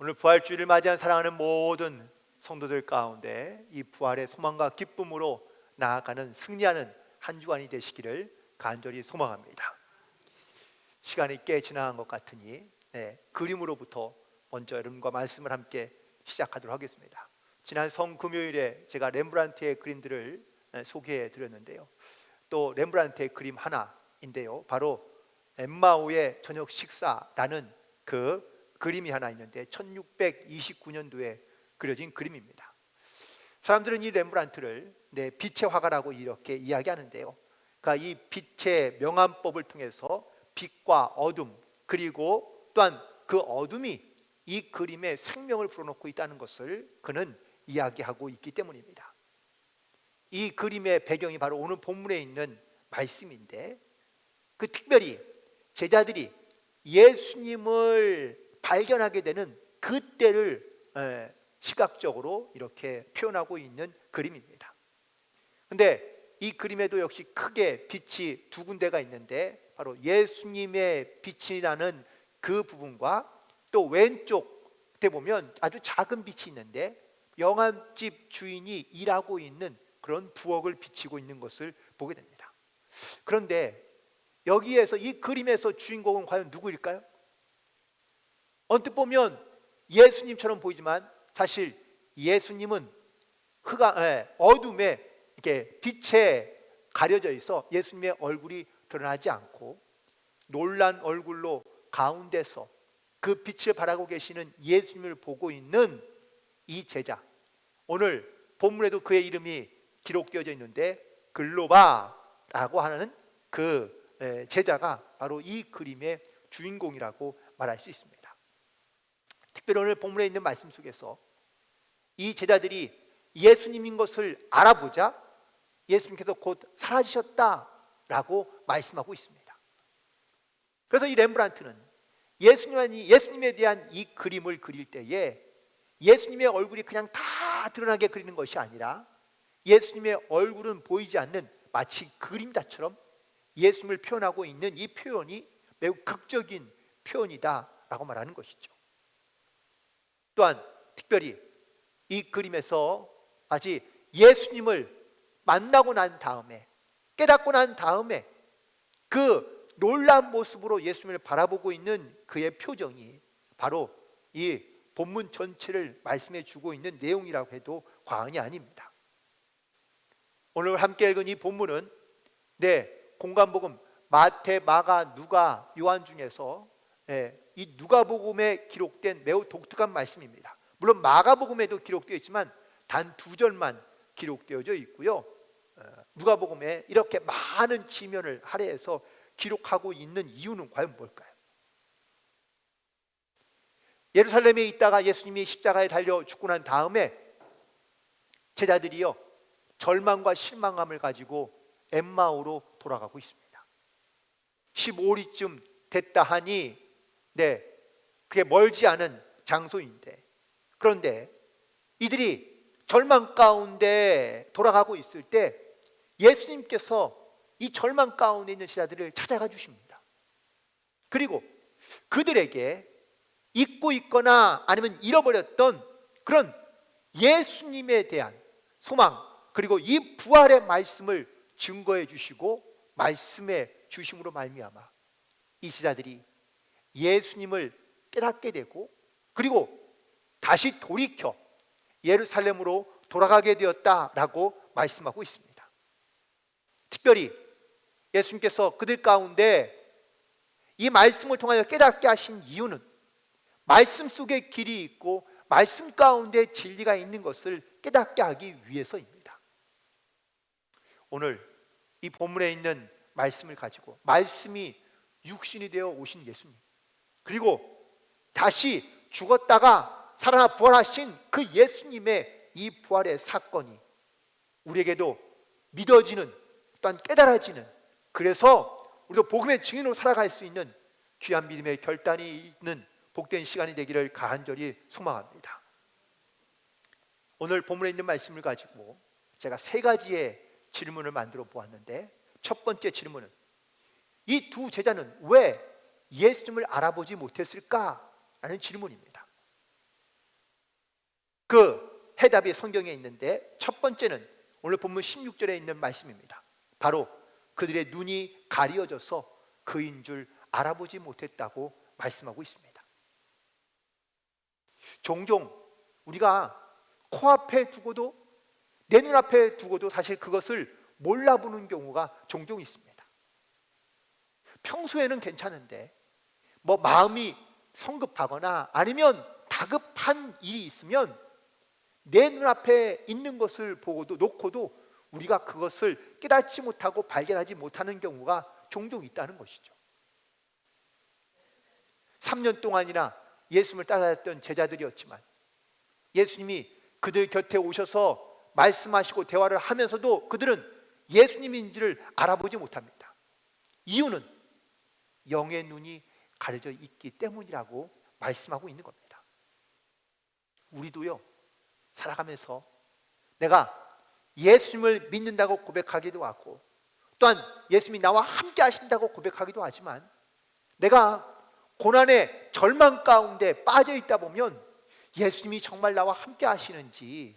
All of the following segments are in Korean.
오늘 부활주일을 맞이한 사랑하는 모든 성도들 가운데 이 부활의 소망과 기쁨으로 나아가는 승리하는 한 주간이 되시기를 간절히 소망합니다. 시간이 꽤 지나간 것 같으니 그림으로부터 먼저 여러분과 말씀을 함께 시작하도록 하겠습니다. 지난 성금요일에 제가 렘브란트의 그림들을 소개해 드렸는데요. 또 렘브란트의 그림 하나인데요, 바로 엠마오의 저녁 식사라는 그 그림이 하나 있는데 1629년도에 그려진 그림입니다. 사람들은 이 렘브란트를 빛의 화가라고 이렇게 이야기하는데요, 그러니까 이 빛의 명암법을 통해서 빛과 어둠, 그리고 또한 그 어둠이 이 그림에 생명을 불어넣고 있다는 것을 그는 이야기하고 있기 때문입니다. 이 그림의 배경이 바로 오늘 본문에 있는 말씀인데, 그 특별히 제자들이 예수님을 발견하게 되는 그때를 시각적으로 이렇게 표현하고 있는 그림입니다. 그런데 이 그림에도 역시 크게 빛이 두 군데가 있는데, 바로 예수님의 빛이 나는 그 부분과 또 왼쪽 때 보면 아주 작은 빛이 있는데 영암집 주인이 일하고 있는 그런 부엌을 비치고 있는 것을 보게 됩니다. 그런데 여기에서 이 그림에서 주인공은 과연 누구일까요? 언뜻 보면 예수님처럼 보이지만 사실 예수님은 어둠에 이렇게 빛에 가려져 있어 예수님의 얼굴이 드러나지 않고, 놀란 얼굴로 가운데서 그 빛을 바라고 계시는 예수님을 보고 있는 이 제자, 오늘 본문에도 그의 이름이 기록되어져 있는데 글로바라고 하는 그 제자가 바로 이 그림의 주인공이라고 말할 수 있습니다. 특별히 오늘 본문에 있는 말씀 속에서 이 제자들이 예수님인 것을 알아보자 예수님께서 곧 사라지셨다라고 말씀하고 있습니다. 그래서 이 렘브란트는 예수님에 대한 이 그림을 그릴 때에 예수님의 얼굴이 그냥 다 드러나게 그리는 것이 아니라 예수님의 얼굴은 보이지 않는 마치 그림자처럼 예수님을 표현하고 있는 이 표현이 매우 극적인 표현이다라고 말하는 것이죠. 또한 특별히 이 그림에서 마치 예수님을 만나고 난 다음에, 깨닫고 난 다음에 그 놀라운 모습으로 예수님을 바라보고 있는 그의 표정이 바로 이 본문 전체를 말씀해 주고 있는 내용이라고 해도 과언이 아닙니다. 오늘 함께 읽은 이 본문은 공관복음 마태, 마가, 누가, 요한 중에서 이 누가복음에 기록된 매우 독특한 말씀입니다. 물론 마가복음에도 기록되어 있지만 단 2절만 기록되어져 있고요, 누가복음에 이렇게 많은 지면을 할애해서 기록하고 있는 이유는 과연 뭘까요? 예루살렘에 있다가 예수님이 십자가에 달려 죽고 난 다음에 제자들이요, 절망과 실망감을 가지고 엠마오로 돌아가고 있습니다. 15리쯤 됐다 하니 그게 멀지 않은 장소인데, 그런데 이들이 절망 가운데 돌아가고 있을 때 예수님께서 이 절망 가운데 있는 제자들을 찾아가 주십니다. 그리고 그들에게 잊고 있거나 아니면 잃어버렸던 그런 예수님에 대한 소망, 그리고 이 부활의 말씀을 증거해 주시고 말씀해 주심으로 말미암아 이 제자들이 예수님을 깨닫게 되고, 그리고 다시 돌이켜 예루살렘으로 돌아가게 되었다라고 말씀하고 있습니다. 특별히 예수님께서 그들 가운데 이 말씀을 통하여 깨닫게 하신 이유는 말씀 속에 길이 있고 말씀 가운데 진리가 있는 것을 깨닫게 하기 위해서입니다. 오늘 이 본문에 있는 말씀을 가지고 말씀이 육신이 되어 오신 예수님, 그리고 다시 죽었다가 살아나 부활하신 그 예수님의 이 부활의 사건이 우리에게도 믿어지는, 또한 깨달아지는, 그래서 우리도 복음의 증인으로 살아갈 수 있는 귀한 믿음의 결단이 있는 복된 시간이 되기를 간절히 소망합니다. 오늘 본문에 있는 말씀을 가지고 제가 3가지의 질문을 만들어 보았는데, 첫 번째 질문은 이 두 제자는 왜 예수님을 알아보지 못했을까라는 질문입니다. 그 해답이 성경에 있는데, 첫 번째는 오늘 본문 16절에 있는 말씀입니다. 바로 그들의 눈이 가리어져서 그인 줄 알아보지 못했다고 말씀하고 있습니다. 종종 우리가 코앞에 두고도, 내 눈앞에 두고도 사실 그것을 몰라보는 경우가 종종 있습니다. 평소에는 괜찮은데 마음이 성급하거나 아니면 다급한 일이 있으면 내 눈앞에 있는 것을 보고도 놓고도 우리가 그것을 깨닫지 못하고 발견하지 못하는 경우가 종종 있다는 것이죠. 3년 동안이나 예수님을 따라다녔던 제자들이었지만 예수님이 그들 곁에 오셔서 말씀하시고 대화를 하면서도 그들은 예수님인지를 알아보지 못합니다. 이유는 영의 눈이 가려져 있기 때문이라고 말씀하고 있는 겁니다. 우리도요, 살아가면서 내가 예수님을 믿는다고 고백하기도 하고 또한 예수님이 나와 함께 하신다고 고백하기도 하지만 내가 고난의 절망 가운데 빠져 있다 보면 예수님이 정말 나와 함께 하시는지,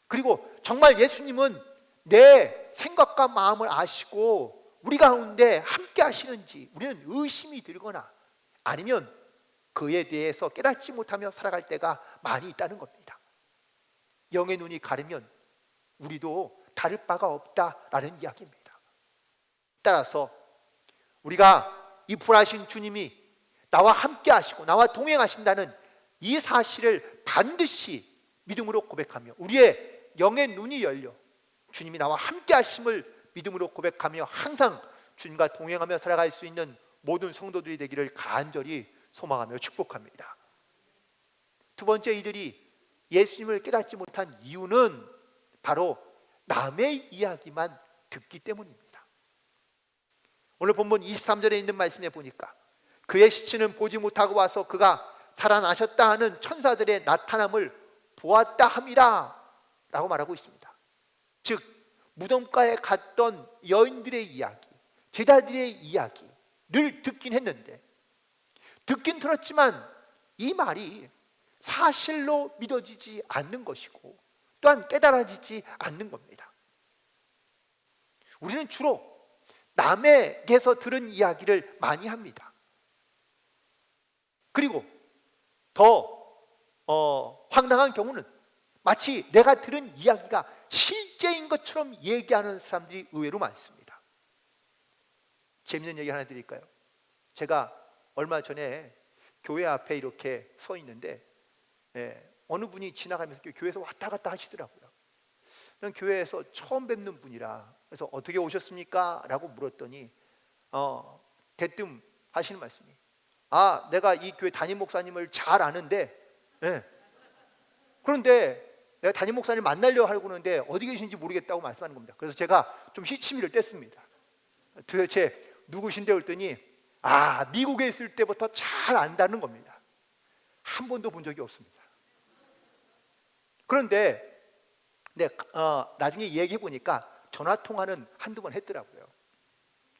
그리고 정말 예수님은 내 생각과 마음을 아시고 우리 가운데 함께 하시는지 우리는 의심이 들거나 아니면 그에 대해서 깨닫지 못하며 살아갈 때가 많이 있다는 겁니다. 영의 눈이 가리면 우리도 다를 바가 없다라는 이야기입니다. 따라서 우리가 이 부활하신 주님이 나와 함께 하시고 나와 동행하신다는 이 사실을 반드시 믿음으로 고백하며 우리의 영의 눈이 열려 주님이 나와 함께 하심을 믿음으로 고백하며 항상 주님과 동행하며 살아갈 수 있는 모든 성도들이 되기를 간절히 소망하며 축복합니다. 두 번째, 이들이 예수님을 깨닫지 못한 이유는 바로 남의 이야기만 듣기 때문입니다. 오늘 본문 23절에 있는 말씀에 보니까 그의 시체는 보지 못하고 와서 그가 살아나셨다 하는 천사들의 나타남을 보았다 함이라 라고 말하고 있습니다. 즉 무덤가에 갔던 여인들의 이야기, 제자들의 이야기를 듣긴 했는데, 듣긴 들었지만 이 말이 사실로 믿어지지 않는 것이고 또한 깨달아지지 않는 겁니다. 우리는 주로 남에게서 들은 이야기를 많이 합니다. 그리고 더 황당한 경우는 마치 내가 들은 이야기가 실제인 것처럼 얘기하는 사람들이 의외로 많습니다. 재밌는 얘기 하나 드릴까요? 제가 얼마 전에 교회 앞에 이렇게 서 있는데 어느 분이 지나가면서 교회에서 왔다 갔다 하시더라고요. 저는 교회에서 처음 뵙는 분이라 그래서 어떻게 오셨습니까? 라고 물었더니 대뜸 하시는 말씀이, 내가 이 교회 담임 목사님을 잘 아는데 그런데 내가 담임 목사님 만나려고 하고 그러는데 어디 계신지 모르겠다고 말씀하는 겁니다. 그래서 제가 좀 시치미를 뗐습니다. 도대체 누구신데 그랬더니 미국에 있을 때부터 잘 안다는 겁니다. 한 번도 본 적이 없습니다. 그런데 나중에 얘기해 보니까 전화통화는 한두 번 했더라고요.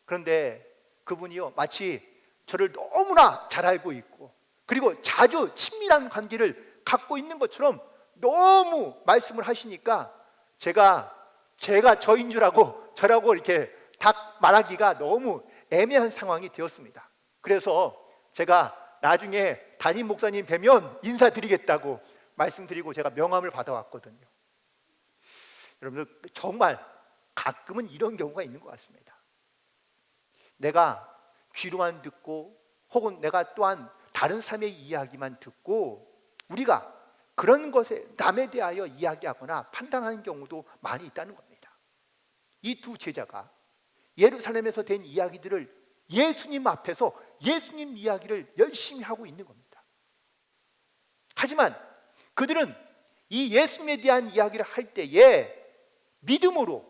그런데 그분이요, 마치 저를 너무나 잘 알고 있고 그리고 자주 친밀한 관계를 갖고 있는 것처럼 너무 말씀을 하시니까 제가 저인 줄 알고 저라고 이렇게 딱 말하기가 너무 애매한 상황이 되었습니다. 그래서 제가 나중에 담임 목사님 뵈면 인사드리겠다고 말씀드리고 제가 명함을 받아왔거든요. 여러분들 정말 가끔은 이런 경우가 있는 것 같습니다. 내가 귀로만 듣고 혹은 내가 또한 다른 사람의 이야기만 듣고 우리가 그런 것에 남에 대하여 이야기하거나 판단하는 경우도 많이 있다는 겁니다. 이 두 제자가 예루살렘에서 된 이야기들을 예수님 앞에서 예수님 이야기를 열심히 하고 있는 겁니다. 하지만 그들은 이 예수님에 대한 이야기를 할 때에 믿음으로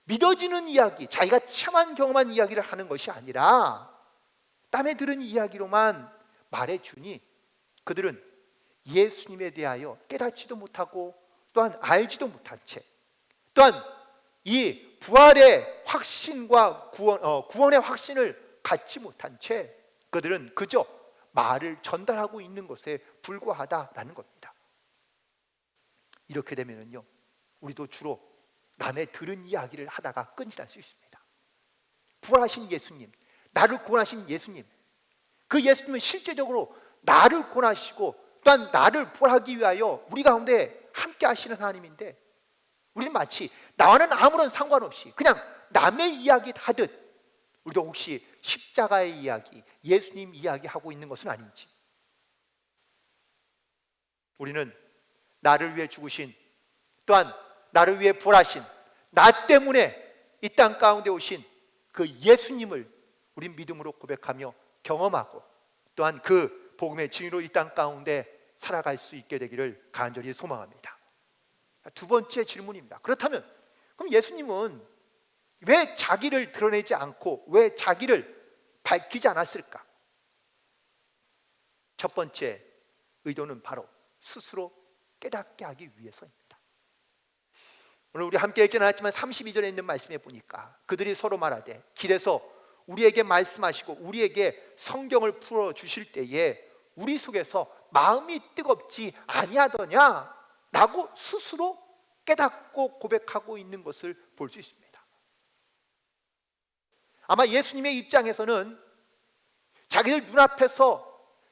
믿어지는 이야기, 자기가 체험한 경험한 이야기를 하는 것이 아니라 땀에 들은 이야기로만 말해주니 그들은 예수님에 대하여 깨닫지도 못하고 또한 알지도 못한 채, 또한 이 부활의 확신과 구원의 확신을 갖지 못한 채 그들은 그저 말을 전달하고 있는 것에 불과하다라는 겁니다. 이렇게 되면은요, 우리도 주로 남의 들은 이야기를 하다가 끈이 날 수 있습니다. 부활하신 예수님, 나를 구원하신 예수님, 그 예수님은 실제적으로 나를 구원하시고 또한 나를 부활하기 위하여 우리 가운데 함께 하시는 하나님인데, 우리는 마치 나와는 아무런 상관없이 그냥 남의 이야기 하듯 우리도 혹시 십자가의 이야기, 예수님 이야기 하고 있는 것은 아닌지. 우리는 나를 위해 죽으신, 또한 나를 위해 부활하신, 나 때문에 이 땅 가운데 오신 그 예수님을 우린 믿음으로 고백하며 경험하고, 또한 그 복음의 증인으로 이 땅 가운데 살아갈 수 있게 되기를 간절히 소망합니다. 두 번째 질문입니다. 그렇다면 그럼 예수님은 왜 자기를 드러내지 않고 왜 자기를 밝히지 않았을까? 첫 번째 의도는 바로 스스로 깨닫게 하기 위해서입니다. 오늘 우리 함께 읽지는 않았지만 32절에 있는 말씀에 보니까 그들이 서로 말하되 길에서 우리에게 말씀하시고 우리에게 성경을 풀어주실 때에 우리 속에서 마음이 뜨겁지 아니하더냐 라고 스스로 깨닫고 고백하고 있는 것을 볼 수 있습니다. 아마 예수님의 입장에서는 자기들 눈앞에서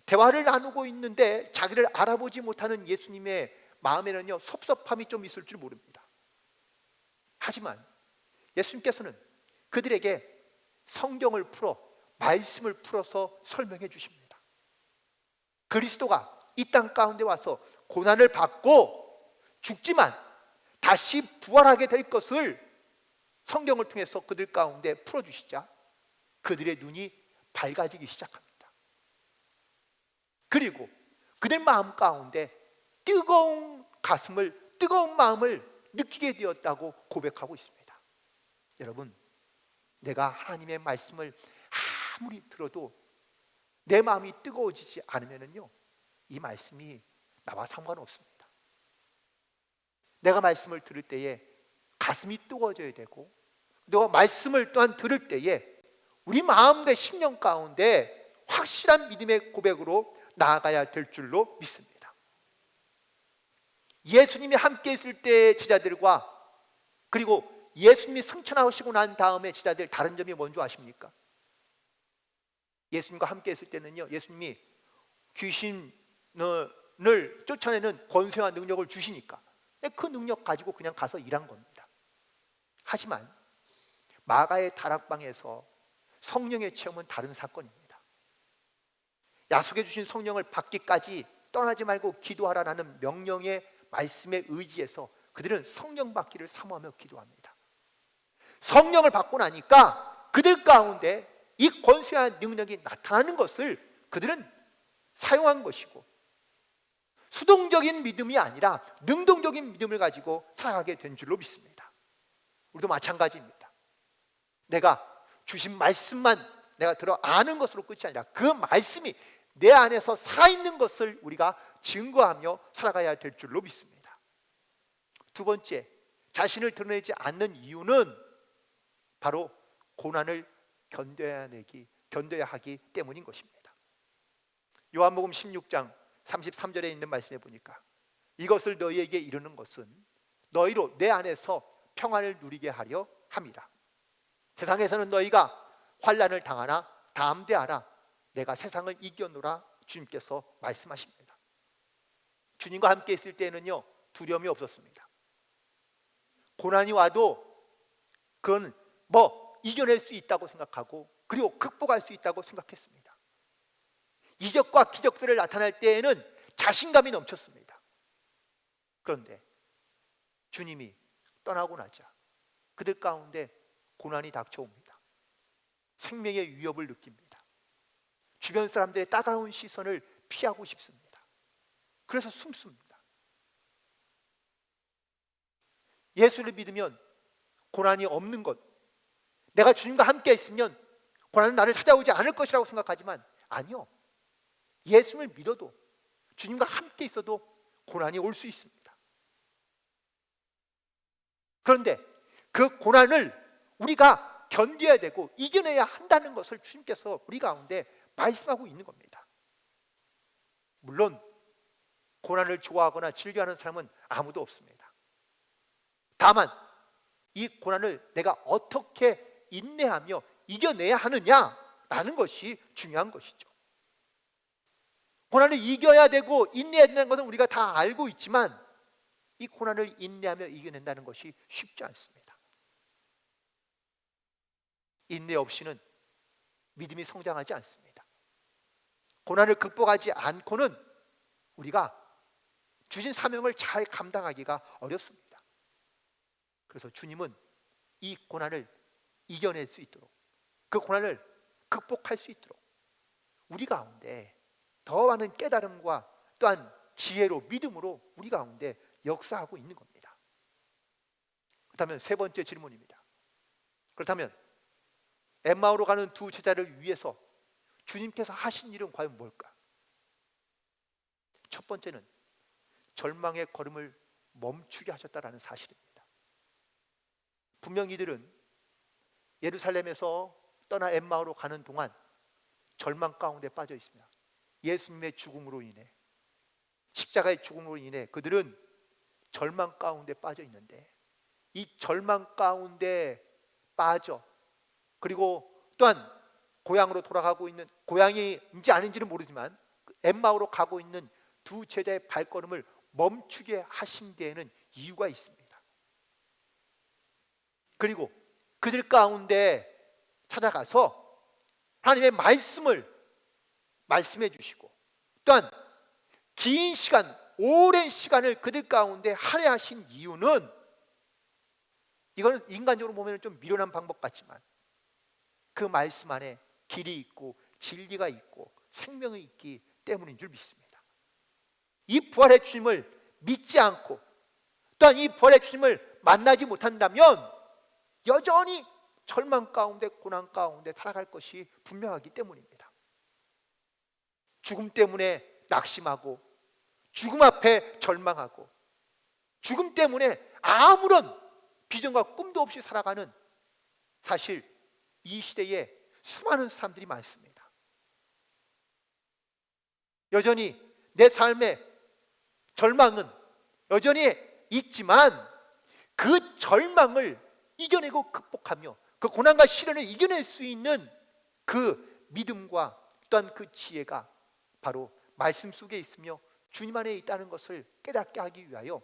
대화를 나누고 있는데 자기를 알아보지 못하는 예수님의 마음에는요, 섭섭함이 좀 있을 줄 모릅니다. 하지만 예수님께서는 그들에게 성경을 풀어, 말씀을 풀어서 설명해 주십니다. 그리스도가 이 땅 가운데 와서 고난을 받고 죽지만 다시 부활하게 될 것을 성경을 통해서 그들 가운데 풀어주시자 그들의 눈이 밝아지기 시작합니다. 그리고 그들 마음 가운데 뜨거운 마음을 느끼게 되었다고 고백하고 있습니다. 여러분, 내가 하나님의 말씀을 아무리 들어도 내 마음이 뜨거워지지 않으면요, 이 말씀이 나와 상관없습니다. 내가 말씀을 들을 때에 가슴이 뜨거워져야 되고, 내가 말씀을 또한 들을 때에 우리 마음과 심령 가운데 확실한 믿음의 고백으로 나아가야 될 줄로 믿습니다. 예수님이 함께 있을 때의 제자들과 그리고 예수님이 승천하시고 난 다음에 제자들 다른 점이 뭔지 아십니까? 예수님과 함께 있을 때는요, 예수님이 귀신을 쫓아내는 권세와 능력을 주시니까 그 능력 가지고 그냥 가서 일한 겁니다. 하지만 마가의 다락방에서 성령의 체험은 다른 사건입니다. 약속해 주신 성령을 받기까지 떠나지 말고 기도하라는 명령의 말씀에 의지해서 그들은 성령 받기를 사모하며 기도합니다. 성령을 받고 나니까 그들 가운데 이 권세와 능력이 나타나는 것을 그들은 사용한 것이고, 수동적인 믿음이 아니라 능동적인 믿음을 가지고 살아가게 된 줄로 믿습니다. 우리도 마찬가지입니다. 내가 주신 말씀만 내가 들어 아는 것으로 끝이 아니라 그 말씀이 내 안에서 살아있는 것을 우리가 증거하며 살아가야 될 줄로 믿습니다. 두 번째, 자신을 드러내지 않는 이유는 바로 고난을 견뎌야 하기 때문인 것입니다. 요한복음 16장 33절에 있는 말씀에 보니까 이것을 너희에게 이르는 것은 너희로 내 안에서 평안을 누리게 하려 함이라. 세상에서는 너희가 환난을 당하나 담대하라, 내가 세상을 이겨노라 주님께서 말씀하십니다. 주님과 함께 있을 때는요, 두려움이 없었습니다. 고난이 와도 그건 이겨낼 수 있다고 생각하고 그리고 극복할 수 있다고 생각했습니다. 이적과 기적들을 나타날 때에는 자신감이 넘쳤습니다. 그런데 주님이 떠나고 나자 그들 가운데 고난이 닥쳐옵니다. 생명의 위협을 느낍니다. 주변 사람들의 따가운 시선을 피하고 싶습니다. 그래서 숨습니다. 예수를 믿으면 고난이 없는 것, 내가 주님과 함께 있으면 고난은 나를 찾아오지 않을 것이라고 생각하지만 아니요, 예수를 믿어도 주님과 함께 있어도 고난이 올 수 있습니다. 그런데 그 고난을 우리가 견뎌야 되고 이겨내야 한다는 것을 주님께서 우리 가운데 말씀하고 있는 겁니다. 물론 고난을 좋아하거나 즐겨하는 사람은 아무도 없습니다. 다만 이 고난을 내가 어떻게 인내하며 이겨내야 하느냐라는 것이 중요한 것이죠. 고난을 이겨야 되고 인내해야 된다는 것은 우리가 다 알고 있지만 이 고난을 인내하며 이겨낸다는 것이 쉽지 않습니다. 인내 없이는 믿음이 성장하지 않습니다. 고난을 극복하지 않고는 우리가 주신 사명을 잘 감당하기가 어렵습니다. 그래서 주님은 이 고난을 이겨낼 수 있도록, 그 고난을 극복할 수 있도록 우리 가운데 더 많은 깨달음과 또한 지혜로, 믿음으로 우리 가운데 역사하고 있는 겁니다. 그렇다면 세 번째 질문입니다. 그렇다면 엠마오로 가는 두 제자를 위해서 주님께서 하신 일은 과연 뭘까? 첫 번째는 절망의 걸음을 멈추게 하셨다라는 사실입니다. 분명 이들은 예루살렘에서 떠나 엠마오로 가는 동안 절망 가운데 빠져 있습니다. 예수님의 죽음으로 인해, 십자가의 죽음으로 인해 그들은 절망 가운데 빠져 있는데, 이 절망 가운데 빠져 그리고 또한 고향으로 돌아가고 있는, 고향인지 아닌지는 모르지만 엠마오로 가고 있는 두 제자의 발걸음을 멈추게 하신 데에는 이유가 있습니다. 그리고 그들 가운데 찾아가서 하나님의 말씀을 말씀해 주시고 또한 긴 시간, 오랜 시간을 그들 가운데 할애하신 이유는, 이거는 인간적으로 보면 좀 미련한 방법 같지만 그 말씀 안에 길이 있고 진리가 있고 생명이 있기 때문인 줄 믿습니다. 이 부활의 주님을 믿지 않고 또한 이 부활의 주님을 만나지 못한다면 여전히 절망 가운데, 고난 가운데 살아갈 것이 분명하기 때문입니다. 죽음 때문에 낙심하고, 죽음 앞에 절망하고, 죽음 때문에 아무런 비전과 꿈도 없이 살아가는, 사실 이 시대에 수많은 사람들이 많습니다. 여전히 내 삶의 절망은 여전히 있지만 그 절망을 이겨내고 극복하며 그 고난과 시련을 이겨낼 수 있는 그 믿음과 또한 그 지혜가 바로 말씀 속에 있으며 주님 안에 있다는 것을 깨닫게 하기 위하여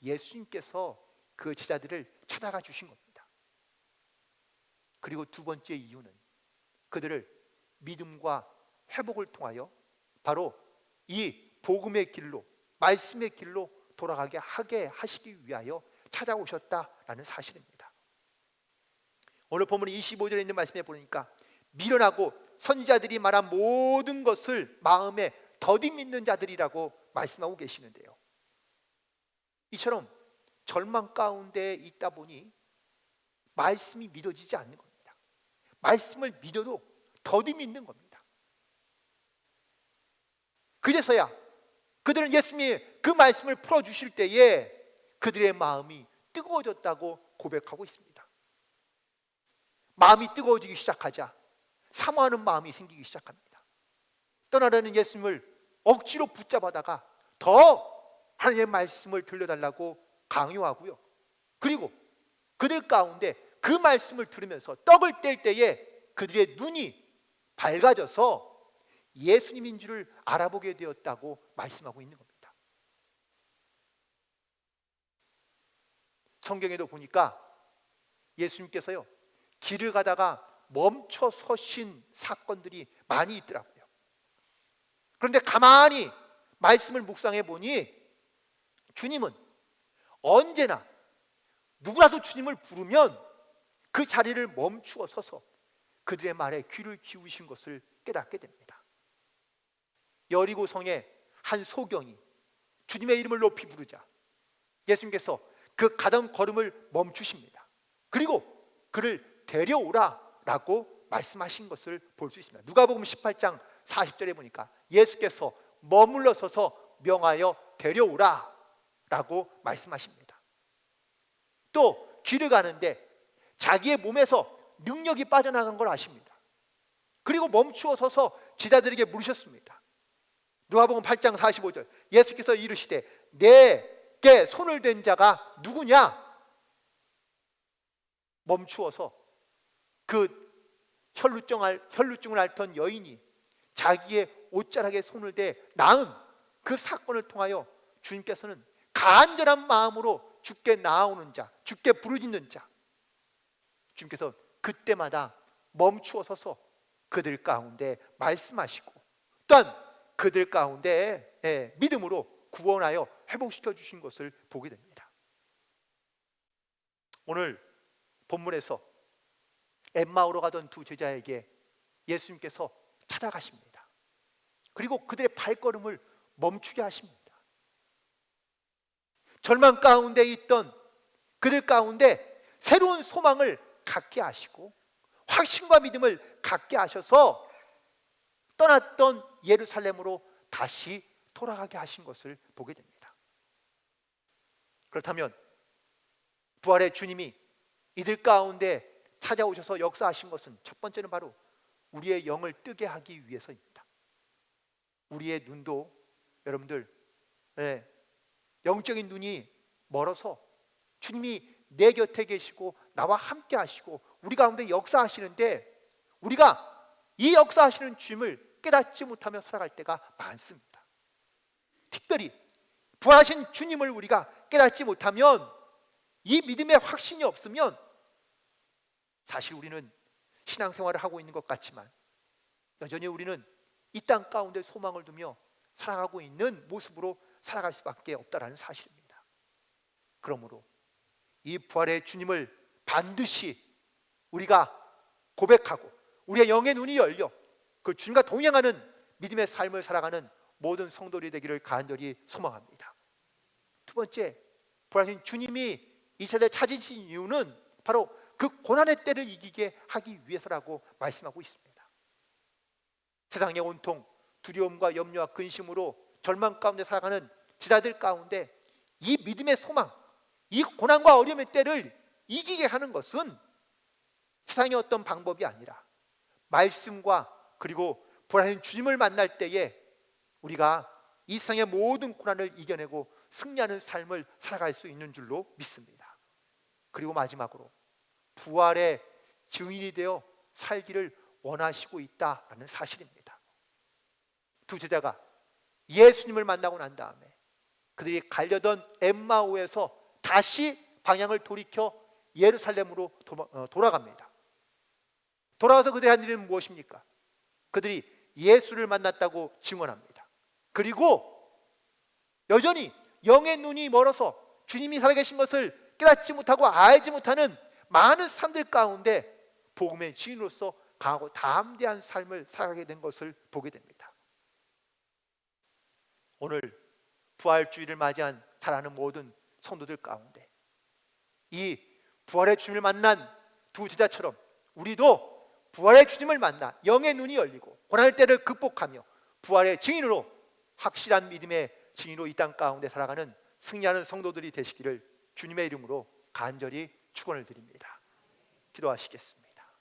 예수님께서 그 제자들을 찾아가 주신 겁니다. 그리고 두 번째 이유는 그들을 믿음과 회복을 통하여 바로 이 복음의 길로, 말씀의 길로 돌아가게 하게 하시기 위하여 찾아오셨다라는 사실입니다. 오늘 본문 25절에 있는 말씀에 보니까 미련하고 선지자들이 말한 모든 것을 마음에 더디 믿는 자들이라고 말씀하고 계시는데요, 이처럼 절망 가운데 있다 보니 말씀이 믿어지지 않는 겁니다. 말씀을 믿어도 더디 믿는 겁니다. 그제서야 그들은 예수님이 그 말씀을 풀어주실 때에 그들의 마음이 뜨거워졌다고 고백하고 있습니다. 마음이 뜨거워지기 시작하자 사모하는 마음이 생기기 시작합니다. 떠나려는 예수님을 억지로 붙잡아다가 더 하나님의 말씀을 들려달라고 강요하고요, 그리고 그들 가운데 그 말씀을 들으면서 떡을 뗄 때에 그들의 눈이 밝아져서 예수님인 줄을 알아보게 되었다고 말씀하고 있는 겁니다. 성경에도 보니까 예수님께서요, 길을 가다가 멈춰 서신 사건들이 많이 있더라고요. 그런데 가만히 말씀을 묵상해 보니 주님은 언제나 누구라도 주님을 부르면 그 자리를 멈추어 서서 그들의 말에 귀를 기울이신 것을 깨닫게 됩니다. 여리고 성의 한 소경이 주님의 이름을 높이 부르자 예수님께서 그 가던 걸음을 멈추십니다. 그리고 그를 데려오라라고 말씀하신 것을 볼 수 있습니다. 누가복음 18장 40절에 보니까 예수께서 머물러 서서 명하여 데려오라라고 말씀하십니다. 또 길을 가는데 자기의 몸에서 능력이 빠져나간 걸 아십니다. 그리고 멈추어 서서 제자들에게 물으셨습니다. 누가복음 8장 45절 예수께서 이르시되 내게 손을 댄 자가 누구냐? 멈추어서 그 혈루증을 앓던 여인이 자기의 옷자락에 손을 대 나은 그 사건을 통하여 주님께서는 간절한 마음으로 주께 나아오는 자, 주께 부르짖는 자, 주님께서 그때마다 멈추어 서서 그들 가운데 말씀하시고 또한 그들 가운데 믿음으로 구원하여 회복시켜 주신 것을 보게 됩니다. 오늘 본문에서 엠마오로 가던 두 제자에게 예수님께서 찾아가십니다. 그리고 그들의 발걸음을 멈추게 하십니다. 절망 가운데 있던 그들 가운데 새로운 소망을 갖게 하시고 확신과 믿음을 갖게 하셔서 떠났던 예루살렘으로 다시 돌아가게 하신 것을 보게 됩니다. 그렇다면 부활의 주님이 이들 가운데 찾아오셔서 역사하신 것은 첫 번째는 바로 우리의 영을 뜨게 하기 위해서입니다. 우리의 눈도 여러분들 영적인 눈이 멀어서 주님이 내 곁에 계시고 나와 함께 하시고 우리 가운데 역사하시는데 우리가 이 역사하시는 주님을 깨닫지 못하며 살아갈 때가 많습니다. 특별히 부활하신 주님을 우리가 깨닫지 못하면 이 믿음의 확신이 없으면 사실 우리는 신앙생활을 하고 있는 것 같지만 여전히 우리는 이 땅 가운데 소망을 두며 살아가고 있는 모습으로 살아갈 수밖에 없다는 사실입니다. 그러므로 이 부활의 주님을 반드시 우리가 고백하고 우리의 영의 눈이 열려 그 주님과 동행하는 믿음의 삶을 살아가는 모든 성도들이 되기를 간절히 소망합니다. 두 번째, 부활하신 주님이 이 세대를 찾으신 이유는 바로 그 고난의 때를 이기게 하기 위해서라고 말씀하고 있습니다. 세상의 온통 두려움과 염려와 근심으로 절망 가운데 살아가는 지자들 가운데 이 믿음의 소망, 이 고난과 어려움의 때를 이기게 하는 것은 세상의 어떤 방법이 아니라 말씀과 그리고 부활하신 주님을 만날 때에 우리가 이 세상의 모든 고난을 이겨내고 승리하는 삶을 살아갈 수 있는 줄로 믿습니다. 그리고 마지막으로 부활의 증인이 되어 살기를 원하시고 있다라는 사실입니다. 두 제자가 예수님을 만나고 난 다음에 그들이 가려던 엠마오에서 다시 방향을 돌이켜 예루살렘으로 돌아갑니다. 돌아와서 그들이 한 일은 무엇입니까? 그들이 예수를 만났다고 증언합니다. 그리고 여전히 영의 눈이 멀어서 주님이 살아계신 것을 깨닫지 못하고 알지 못하는 많은 사람들 가운데 복음의 증인으로서 강하고 담대한 삶을 살아가게 된 것을 보게 됩니다. 오늘 부활주의를 맞이한 사랑하는 모든 성도들 가운데 이 부활의 주님을 만난 두 제자처럼 우리도 부활의 주님을 만나 영의 눈이 열리고 고난의 때를 극복하며 부활의 증인으로 확실한 믿음의 증인으로 이 땅 가운데 살아가는 승리하는 성도들이 되시기를 주님의 이름으로 간절히 축원을 드립니다. 기도하시겠습니다.